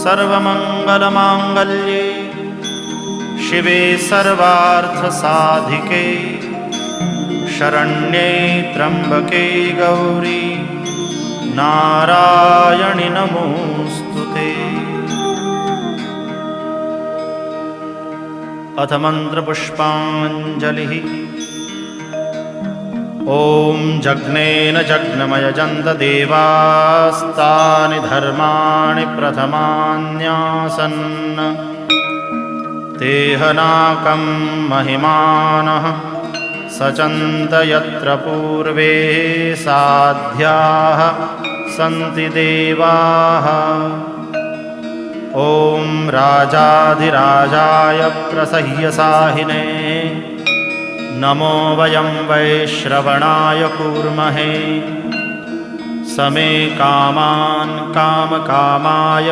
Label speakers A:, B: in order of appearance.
A: सर्वमङ्गलमाङ्गल्ये शिवे सर्वार्थसाधिके शरण्ये त्र्यम्बके गौरी नारायणि नमोऽस्तुते। अथ मन्त्रपुष्पाञ्जलिः। ॐ जग्नेन जग्नमयजन्त देवास्तानि धर्माणि प्रथमान्यासन् तेहनाकं महिमानः सचन्त यत्र पूर्वे साध्याः सन्ति देवाः। ॐ राजाधिराजाय प्रसह्यसाहिने नमो वयं वैश्रवणाय कूर्महे। समे कामान् कामकामाय